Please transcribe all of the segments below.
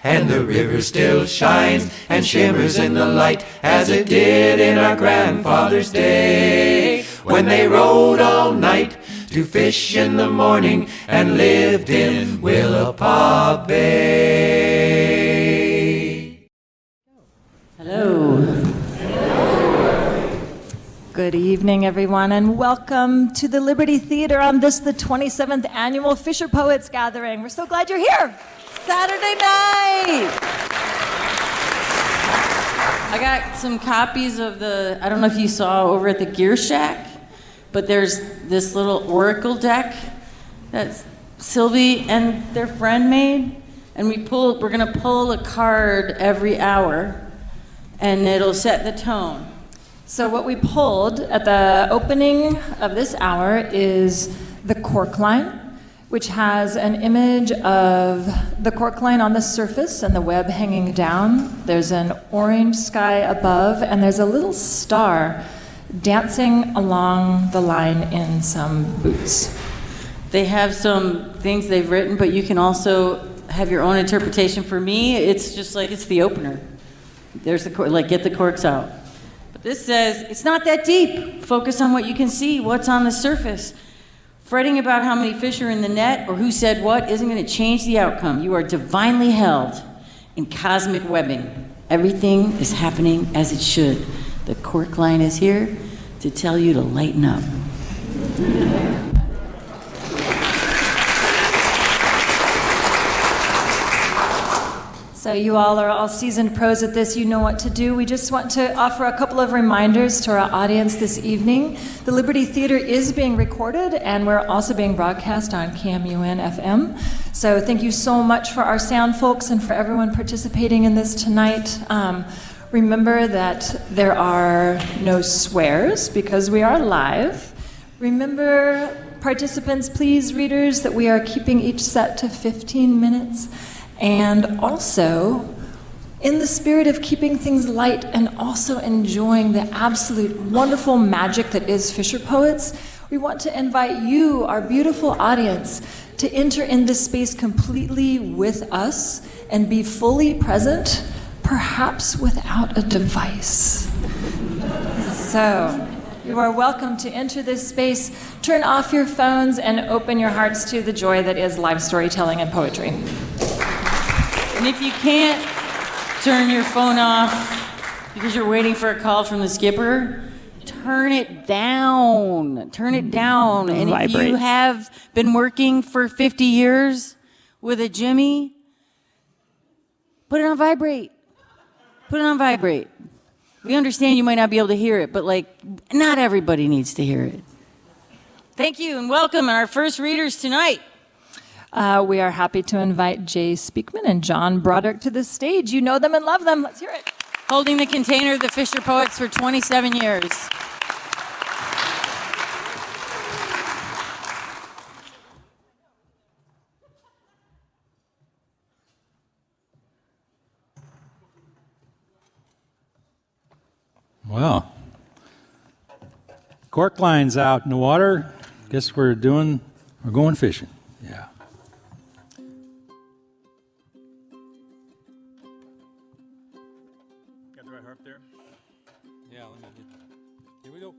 And the river still shines and shimmers in the light as it did in our grandfather's day, when they rode all night to fish in the morning and lived in Willapa Bay. Hello. Good evening, everyone, and welcome to the Liberty Theater on this, the 27th Annual FisherPoets Gathering. We're so glad you're here. Saturday night. I got some copies of I don't know if you saw over at the Gear Shack, but there's this little Oracle deck that Sylvie and their friend made, and we're gonna pull a card every hour, and it'll set the tone. So what we pulled at the opening of this hour is the cork line, which has an image of the cork line on the surface and the web hanging down. There's an orange sky above, and there's a little star dancing along the line in some boots. They have some things they've written, but you can also have your own interpretation. For me, it's just like it's the opener. There's the get the corks out. But this says, it's not that deep. Focus on what you can see, what's on the surface. Fretting about how many fish are in the net or who said what isn't going to change the outcome. You are divinely held in cosmic webbing. Everything is happening as it should. The cork line is here to tell you to lighten up. So you all are all seasoned pros at this. You know what to do. We just want to offer a couple of reminders to our audience this evening. The Liberty Theater is being recorded, and we're also being broadcast on KMUN FM. So thank you so much for our sound folks and for everyone participating in this tonight. Remember that there are no swears because we are live. Remember, participants, please, readers, that we are keeping each set to 15 minutes. And also, in the spirit of keeping things light and also enjoying the absolute wonderful magic that is Fisher Poets, we want to invite you, our beautiful audience, to enter in this space completely with us and be fully present, perhaps without a device. So, you are welcome to enter this space, turn off your phones, and open your hearts to the joy that is live storytelling and poetry. And if you can't turn your phone off because you're waiting for a call from the skipper, turn it down. Turn it down. And if you have been working for 50 years with a Jimmy, put it on vibrate. Put it on vibrate. We understand you might not be able to hear it, but not everybody needs to hear it. Thank you and welcome our first readers tonight. We are happy to invite Jay Speakman and John Broderick to the stage. You know them and love them. Let's hear it. Holding the container of the Fisher Poets for 27 years. Well, cork line's out in the water. Guess we're going fishing. Yeah. Got the right harp there? Yeah, here we go.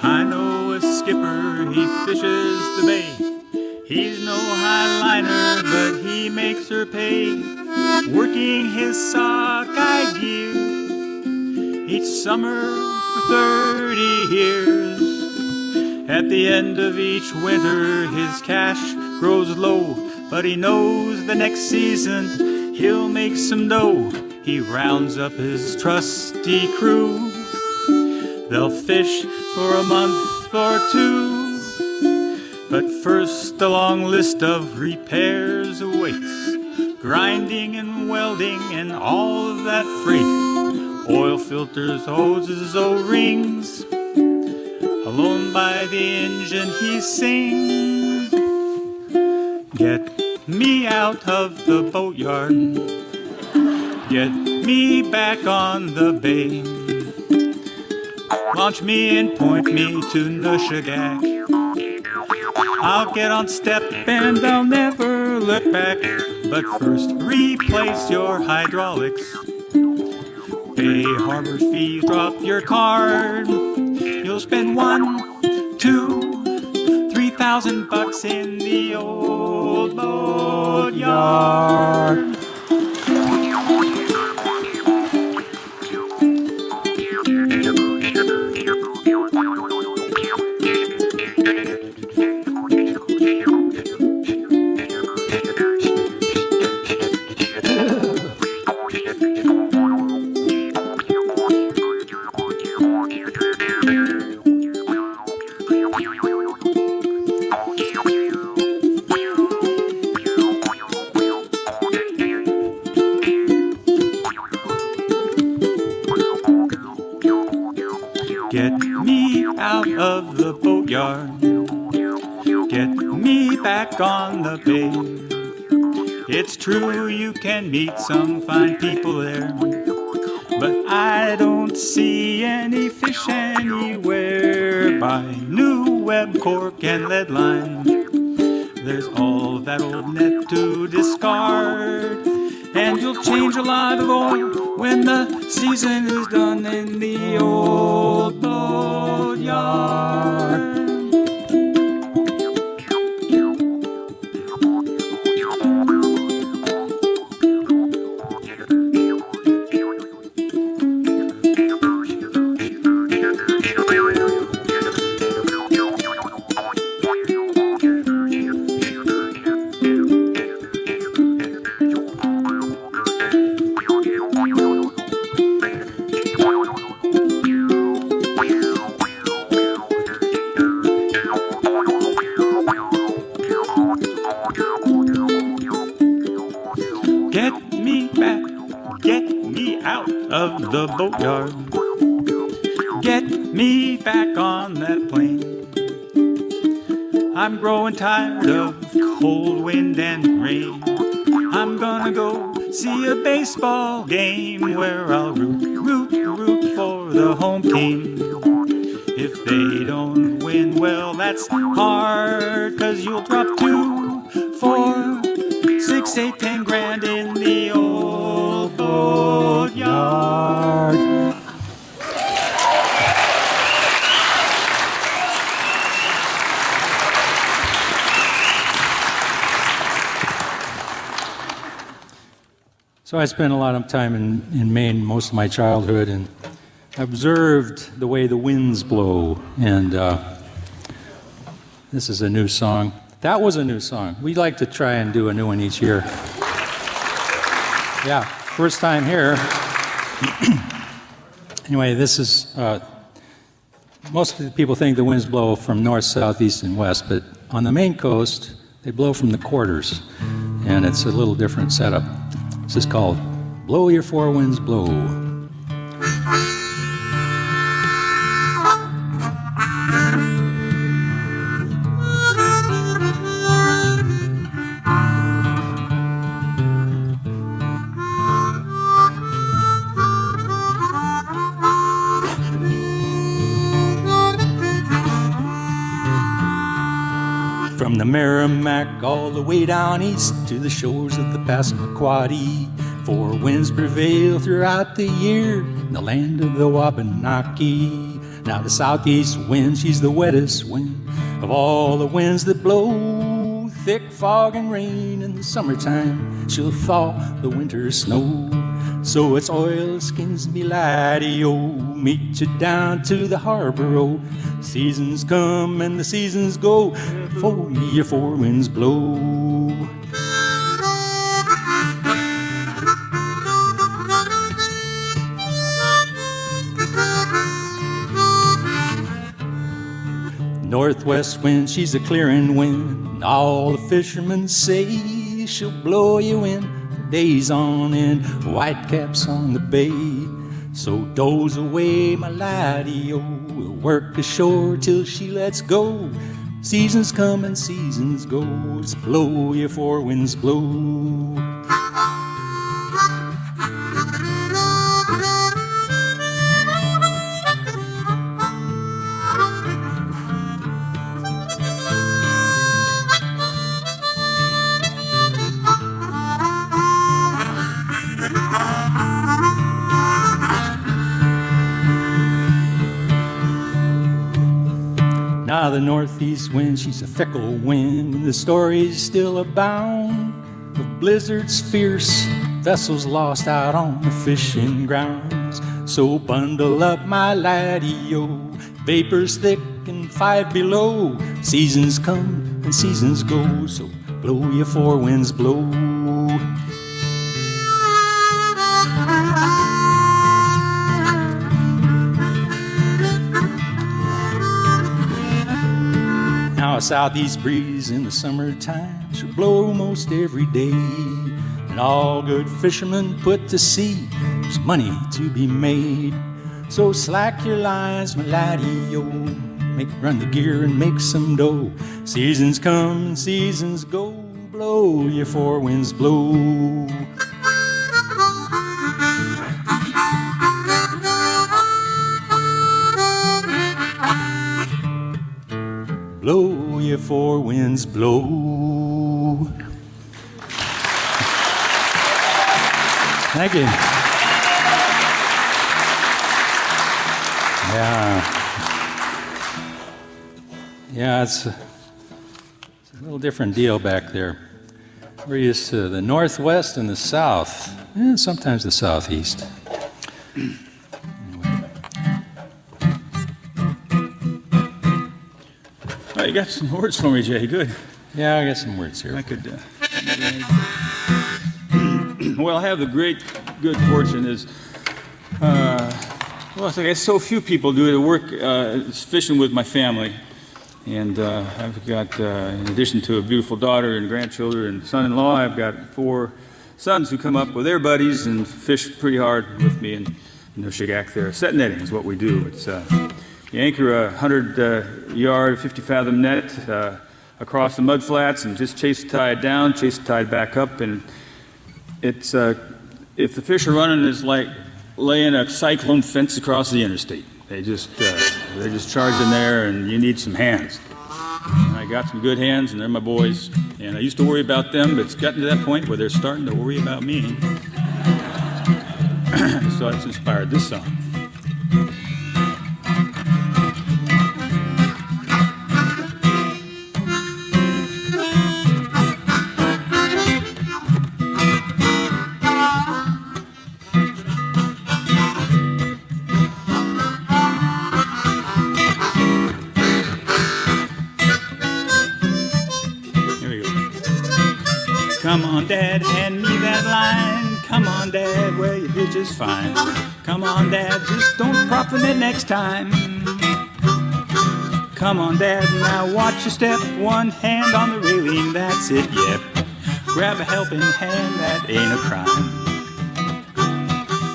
I know a skipper, he fishes the bay. He's no highliner, but he makes her pay. Working his sockeye gear each summer for 30 years. At the end of each winter, his cash grows low, but he knows the next season he'll make some dough. He rounds up his trusty crew. They'll fish for a month or two. But first, a long list of repairs awaits. Grinding and welding and all of that freight. Oil filters, hoses, O-rings. Alone by the engine he sings. Get me out of the boatyard. Get me back on the bay. Launch me and point me to Nushagak. I'll get on step and I'll never look back. But first replace your hydraulics. Pay harbor fees, drop your card. You'll spend $1,000, $2,000, $3,000 in the old boat yard. Get me out of the boatyard. Get me back on the bay. It's true you can meet some fine people there, but I don't see any fish anywhere. Buy new web, cork, and lead line. There's all that old net to discard, and you'll change a lot of oil when the season is done in the old boat yard. Of the boatyard, get me back on that plane. I'm growing tired of cold wind and rain. I'm gonna go see a baseball game where I'll root for the home team. If they don't win, well, that's hard, 'cause you'll drop 2, 4, 6, 8, 10 grand in the old boat yard. So I spent a lot of time in Maine most of my childhood, and observed the way the winds blow. And this is a new song. That was a new song. We like to try and do a new one each year. Yeah, first time here. Anyway, this is, most of the people think the winds blow from north, south, east, and west, but on the Maine coast, they blow from the quarters, and it's a little different setup. This is called Blow Your Four Winds Blow. From the Merrimack all the way down east to the shores of the Passamaquoddy, four winds prevail throughout the year in the land of the Wabanaki. Now the southeast wind, she's the wettest wind of all the winds that blow. Thick fog and rain in the summertime, she'll thaw the winter snow. So it's oilskins, me laddie-o, meet you down to the harbor-o. Seasons come and the seasons go, for me your four winds blow. Northwest wind, she's a clearing wind. All the fishermen say she'll blow you in days on end, whitecaps on the bay. So doze away, my laddie-o, we'll work ashore till she lets go. Seasons come and seasons go. Just blow, you four winds, blow. Now the northeast wind, she's a fickle wind, and the stories still abound of blizzards fierce, vessels lost out on the fishing grounds. So bundle up, my laddie-o, vapors thick and 5 below. Seasons come and seasons go, so blow, you four winds, blow. Now a southeast breeze in the summertime should blow most every day, and all good fishermen put to sea. There's money to be made, so slack your lines, my laddie-o, run the gear and make some dough. Seasons come and seasons go, blow, your four winds, blow. Blow, your four winds, blow. Thank you. Yeah, it's a little different deal back there. We're used to the northwest and the south, and sometimes the southeast. Oh, you got some words for me, Jay. Good. Yeah, I got some words here. I could. Well, I have the good fortune is, well, I guess so few people do it. I work fishing with my family, and I've got, in addition to a beautiful daughter and grandchildren and son-in-law, I've got 4 sons who come up with their buddies and fish pretty hard with me in the Shigak there. Set netting is what we do. It's you anchor a 100-yard, 50-fathom net across the mud flats and just chase the tide down, chase the tide back up, and it's if the fish are running, it's like laying a cyclone fence across the interstate. They're just charging there, and you need some hands. And I got some good hands, and they're my boys. And I used to worry about them, but it's gotten to that point where they're starting to worry about me. So that's inspired this song. Come on, Dad, hand me that line. Come on, Dad, well, you did just fine. Come on, Dad, just don't prop the net next time. Come on, Dad, now watch your step. One hand on the railing, that's it, yep. Grab a helping hand, that ain't a crime.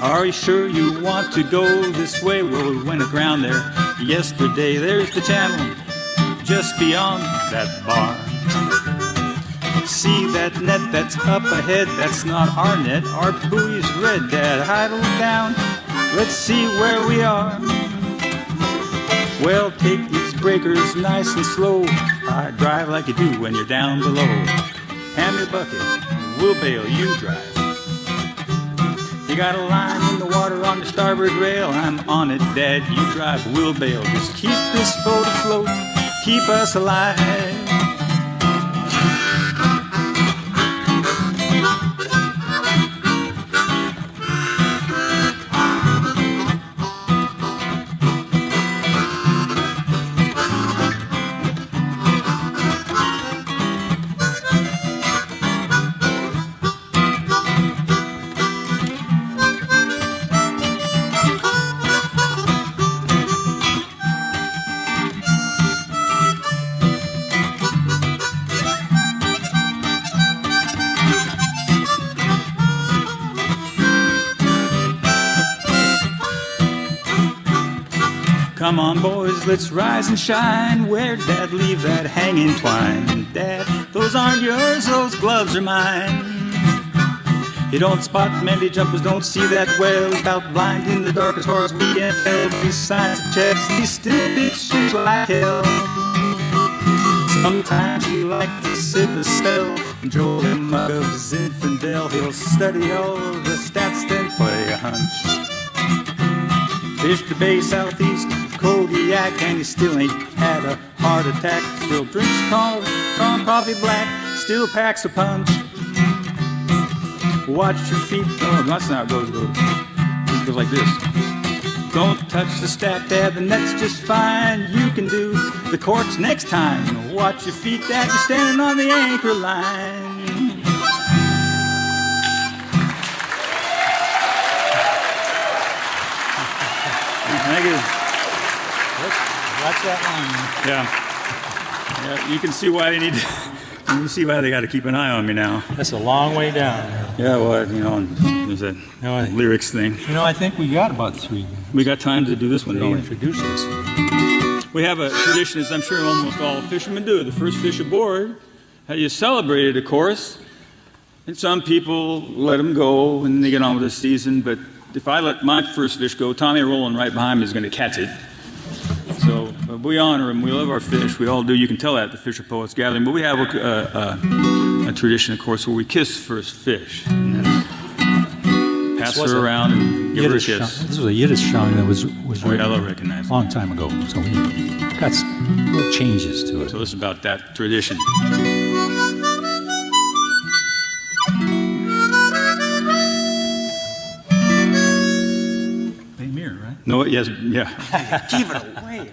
Are you sure you want to go this way? Well, we went aground there yesterday. There's the channel just beyond that bar. See that net that's up ahead? That's not our net. Our buoy's red, Dad. Idle down. Let's see where we are. Well, take these breakers nice and slow. Drive like you do when you're down below. Hand me a bucket. We'll bail. You drive. You got a line in the water on the starboard rail. I'm on it, Dad. You drive. We'll bail. Just keep this boat afloat. Keep us alive. Come on, boys, let's rise and shine. Where'd Dad leave that hanging twine? Dad, those aren't yours, those gloves are mine. You don't spot many jumpers, don't see that well. About blind in the dark as far as we can tell. Besides the checks, he's still big shoes like hell. Sometimes he like to sit a spell. Joe him up of Zinfandel. He'll study all the stats, then play a hunch. Fished the bay southeast of Kodiak, and he still ain't had a heart attack. Still drinks corn coffee black, still packs a punch. Watch your feet. Oh, that's not how it goes. It goes like this. Don't touch the stack, Dad, the net's just fine. You can do the corks next time. Watch your feet, Dad, you're standing on the anchor line. Thank you. Watch that line. Yeah, you can see why they need. You can see why they got to keep an eye on me now. That's a long way down. Yeah, well, there's that lyrics thing. I think we got about 3. We got time to do this one, don't we? Introduce this. We have a tradition, as I'm sure almost all fishermen do. The first fish aboard, how you celebrate it, of course. And some people let them go and they get on with the season. But if I let my first fish go, Tommy rolling right behind me is going to catch it. So we honor him. We love our fish. We all do. You can tell that at the FisherPoets Gathering. But we have a tradition, of course, where we kiss first fish. And then pass her around and give her a kiss. This was a Yiddish song that was written a recognize long time ago. So we got some little changes to it. So this is about that tradition. No, yes, yeah. Give it away.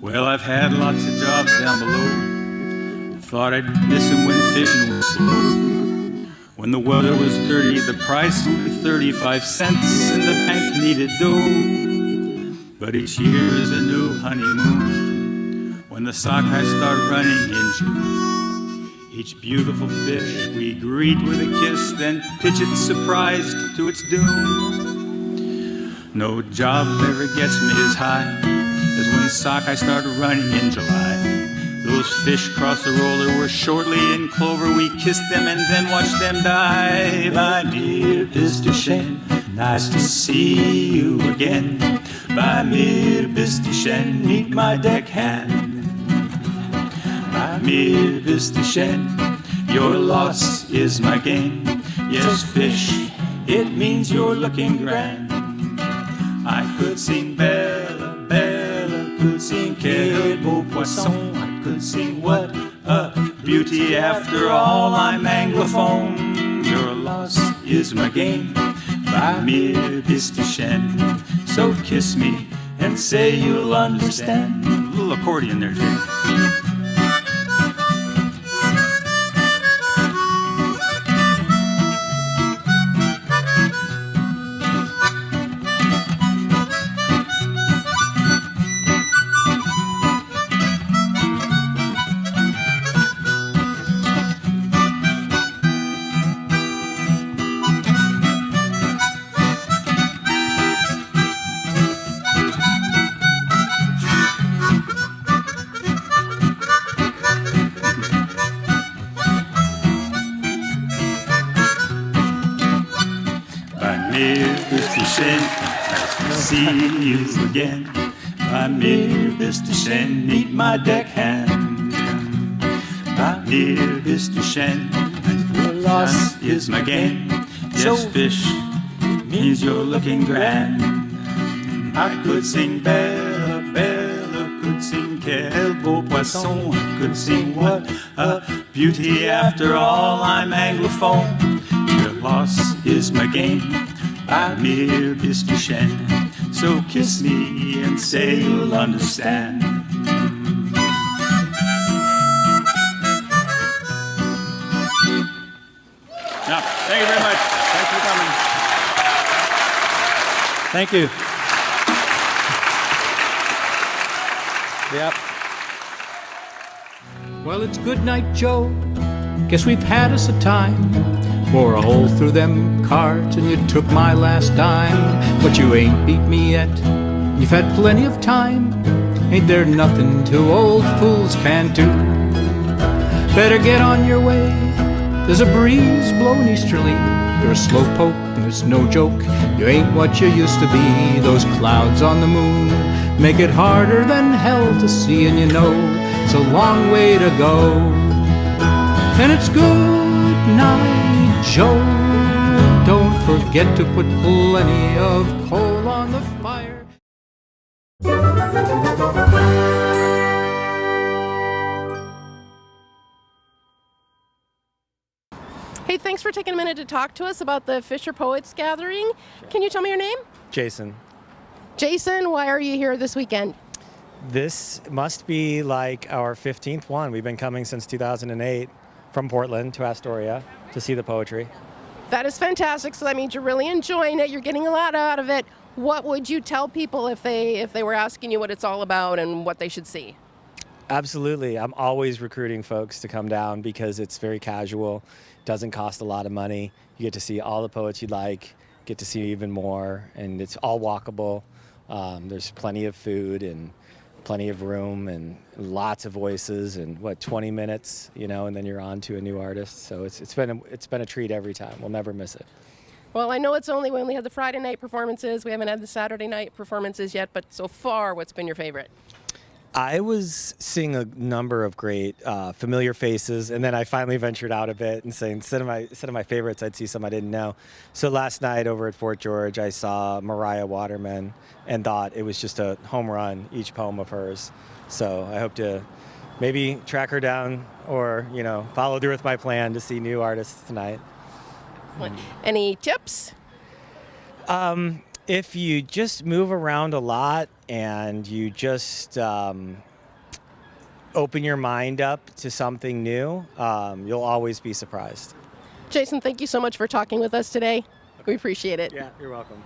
Well, I've had lots of jobs down below. Thought I'd miss them when fishing was slow. When the weather was dirty, the price was 35 cents and the bank needed dough. But each year is a new honeymoon when the sockeye start running in June. Each beautiful fish we greet with a kiss, then pitch it surprised to its doom. No job ever gets me as high as when sockeye started running in July. Those fish cross the roller were shortly in clover. We kissed them and then watched them die. My dear Mr. Shen, nice to see you again. By mir Mr. Shen, meet my deckhand. Mir Mr. Shen, your loss is my gain. Yes, fish, it means you're looking grand. I could sing Bella, Bella, could sing Quel beau poisson. I could sing what a beauty. After all, I'm Anglophone. Your loss is my gain. By mir Mr. Shen, so kiss me and say you'll understand. A little accordion there, too. See you again. By mir Mr. Shen, meet my deckhand. By mir Mr. Shen, your loss is my gain. Yes, fish means you're looking grand. I could sing Bella, Bella, could sing Quel beau poisson. I could sing what a beauty. After all, I'm Anglophone. Your loss is my gain. By mir Mr. Shen, so kiss me and say you'll understand. Now, thank you very much. Thanks for coming. Thank you. Yep. Well, it's good night, Joe. Guess we've had us a time. Wore a hole through them cards and you took my last dime. But you ain't beat me yet, you've had plenty of time. Ain't there nothing two old fools can't do? Better get on your way, there's a breeze blowing easterly. You're a slowpoke and it's no joke, you ain't what you used to be. Those clouds on the moon make it harder than hell to see, and you know it's a long way to go. And it's good night, Joe. Don't forget to put plenty of coal on the fire. Hey, thanks for taking a minute to talk to us about the FisherPoets Gathering. Can you tell me your name? Jason. Jason, why are you here this weekend? This must be like our 15th one. We've been coming since 2008 from Portland to Astoria to see the poetry. That is fantastic. So that means you're really enjoying it. You're getting a lot out of it. What would you tell people if they were asking you what it's all about and what they should see? Absolutely. I'm always recruiting folks to come down because it's very casual. Doesn't cost a lot of money. You get to see all the poets you'd like, get to see even more, and it's all walkable. There's plenty of food and plenty of room and lots of voices and 20 minutes, and then you're on to a new artist. So it's been a treat every time. We'll never miss it. Well, I know we only had the Friday night performances. We haven't had the Saturday night performances yet, but so far, what's been your favorite? I was seeing a number of great familiar faces, and then I finally ventured out a bit and saying instead of my favorites, I'd see some I didn't know. So last night over at Fort George, I saw Mariah Waterman and thought it was just a home run, each poem of hers. So I hope to maybe track her down or follow through with my plan to see new artists tonight. Any tips? If you just move around a lot and you just open your mind up to something new, you'll always be surprised. Jason, thank you so much for talking with us today. We appreciate it. Yeah, you're welcome.